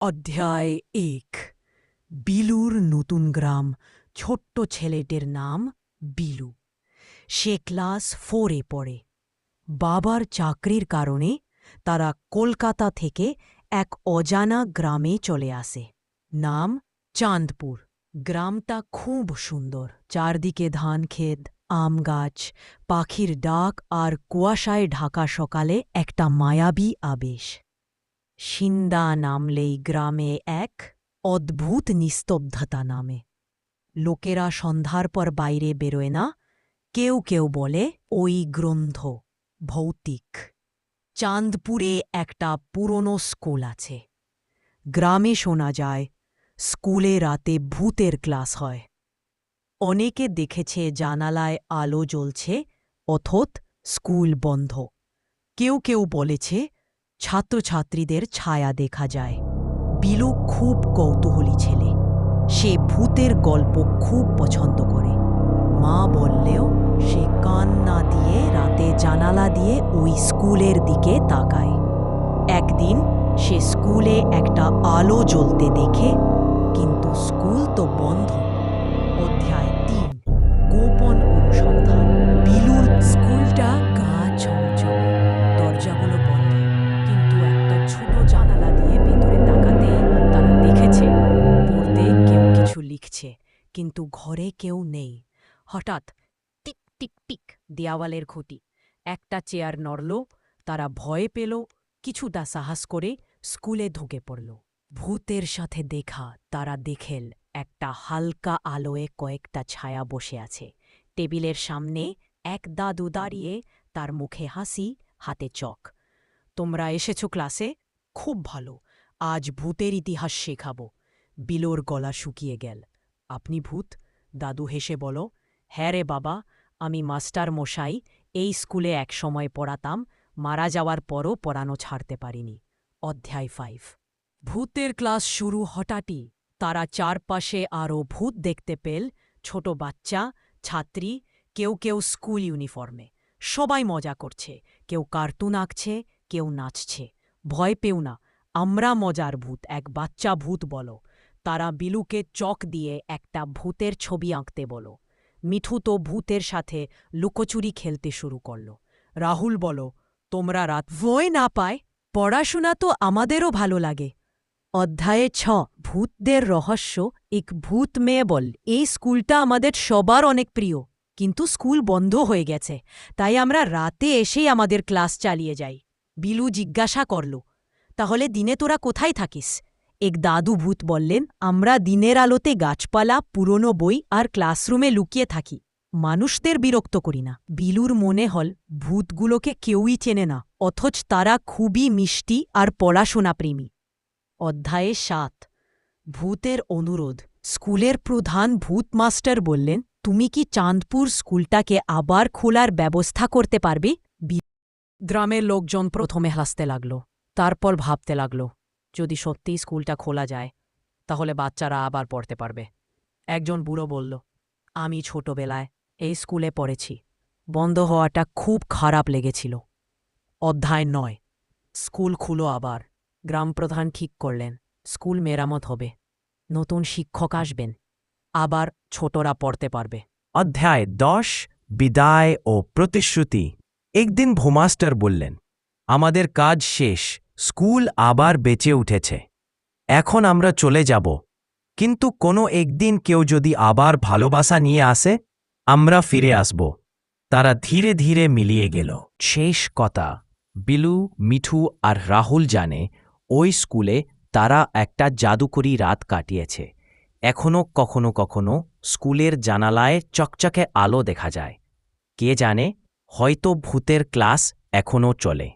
অধ্যায় ১ বিলুর নতুন গ্রাম। ছোট্ট ছেলেটির নাম বিলু। সে ক্লাস 4-এ পড়ে। বাবার চাকরির কারণে তারা কলকাতা থেকে এক অজানা গ্রামে চলে আসে। নাম চাঁদপুর। গ্রামটা খুব সুন্দর। চারদিকে ধান ক্ষেত, আম গাছ, পাখির ডাক আর কুয়াশায় ঢাকা সকালে একটা মায়াবী আবেশ। সিন্দা নামলেই গ্রামে এক অদ্ভুত নিস্তব্ধতা নামে। লোকেরা সন্ধ্যার পর বাইরে বেরোয় না। কেউ কেউ বলে ওই গ্রন্থ ভৌতিক। চাঁদপুরে একটা পুরনো স্কুল আছে। গ্রামে শোনা যায় স্কুলে রাতে ভূতের ক্লাস হয়। অনেকে দেখেছে জানালায় আলো জ্বলছে, অথচ স্কুল বন্ধ। কেউ কেউ বলেছে ছাত্রছাত্রীদের ছায়া দেখা যায়। বিলু খুব কৌতূহলী ছেলে। সে ভূতের গল্প খুব পছন্দ করে। মা বললেও সে কান না দিয়ে রাতে জানালা দিয়ে ওই স্কুলের দিকে তাকায়। একদিন সে স্কুলে একটা আলো জ্বলতে দেখে, কিন্তু স্কুল তো বন্ধ। অধ্যায় ৩ গোপন অনুসন্ধান। বিলুর স্কুলটা গা ছমছমে, দরজাগুলো বন্ধ, কিন্তু একটা ছোট জানালা দিয়ে ভেতরে তাকাতেই তারা দেখেছে বোর্ডে কেউ কিছু লিখছে, কিন্তু ঘরে কেউ নেই। হঠাৎ টিক টিক টিক দেওয়ালের খুঁটি। একটা চেয়ার নড়ল। তারা ভয় পেল, কিছুটা সাহস করে স্কুলে ঢুকে পড়ল। ভূতের সাথে দেখা তারা দেখেল একটা হালকা আলোয় কয়েকটা ছায়া বসে আছে। টেবিলের সামনে এক দাদু দাঁড়িয়ে, তার মুখে হাসি, হাতে চক। তোমরা এসেছ ক্লাসে? খুব ভালো, আজ ভূতের ইতিহাস শেখাবো। বিলোর গলা শুকিয়ে গেল। আপনি ভূত? দাদু হেসে বল, হ্যাঁ রে বাবা, আমি মাস্টার মশাই। এই স্কুলে একসময় পড়াতাম, মারা যাওয়ার পরও পড়ানো ছাড়তে পারিনি। অধ্যায় 5 ভূতের ক্লাস শুরু হঠাৎই। তারা চারপাশে আরও ভূত দেখতে পেল। ছোট বাচ্চা, ছাত্রী, কেউ কেউ স্কুল ইউনিফর্মে। সবাই মজা করছে, কেউ কার্টুন আঁকছে, কেউ নাচছে। ভয় পেও না, আমরা মজার ভূত, এক বাচ্চা ভূত বলো। তারা বিলুকে চক দিয়ে একটা ভূতের ছবি আঁকতে বলো। মিঠু তো ভূতের সাথে লুকোচুরি খেলতে শুরু করল। রাহুল বলো, তোমরা রাত ভয় না পায়, পড়াশোনা তো আমাদেরও ভালো লাগে। অধ্যায়ে 6 ভূতদের রহস্য। এক ভূত মেয়ে বল, এই স্কুলটা আমাদের সবার অনেক প্রিয়, কিন্তু স্কুল বন্ধ হয়ে গেছে, তাই আমরা রাতে এসেই আমাদের ক্লাস চালিয়ে যাই। বিলু জিজ্ঞাসা করল, তাহলে দিনে তোরা কোথায় থাকিস? এক দাদু ভূত বললেন, আমরা দিনের আলোতে গাছপালা, পুরনো বই আর ক্লাসরুমে লুকিয়ে থাকি, মানুষদের বিরক্ত করি না। বিলুর মনে হল ভূতগুলোকে কেউই চেনে না, অথচ তারা খুবই মিষ্টি আর পড়াশোনা প্রেমী। অধ্যায়ে 7 ভূতের অনুরোধ। স্কুলের প্রধান ভূত মাস্টার বললেন, তুমি কি চাঁদপুর স্কুলটাকে আবার খোলার ব্যবস্থা করতে পারবে? গ্রামের লোকজন প্রথমে হাসতে লাগল, তারপর ভাবতে লাগল, যদি সত্যিই স্কুলটা খোলা যায় তাহলে বাচ্চারা আবার পড়তে পারবে। একজন বুড়ো বলল, আমি ছোটবেলায় এই স্কুলে পড়েছি, বন্ধ হওয়াটা খুব খারাপ লেগেছিল। অধ্যায় 9 স্কুল খুলো আবার। গ্রামপ্রধান ঠিক করলেন স্কুল মেরামত হবে, নতুন শিক্ষক আসবেন, আবার ছোটরা পড়তে পারবে। অধ্যায় 10 বিদায় ও প্রতিশ্রুতি। একদিন ভূমাস্টার বললেন, আমাদের কাজ শেষ, স্কুল আবার বেঁচে উঠেছে, এখন আমরা চলে যাব, কিন্তু কোনো একদিন কেউ যদি আবার ভালোবাসা নিয়ে আসে, আমরা ফিরে আসব। তারা ধীরে ধীরে মিলিয়ে গেল। শেষ কথা, বিলু, মিঠু আর রাহুল জানে ওই স্কুলে তারা একটা জাদুকরী রাত কাটিয়েছে। এখনও কখনো কখনো স্কুলের জানালায় চকচকে আলো দেখা যায়। কে জানে, হয়তো ভূতের ক্লাস এখনও চলে।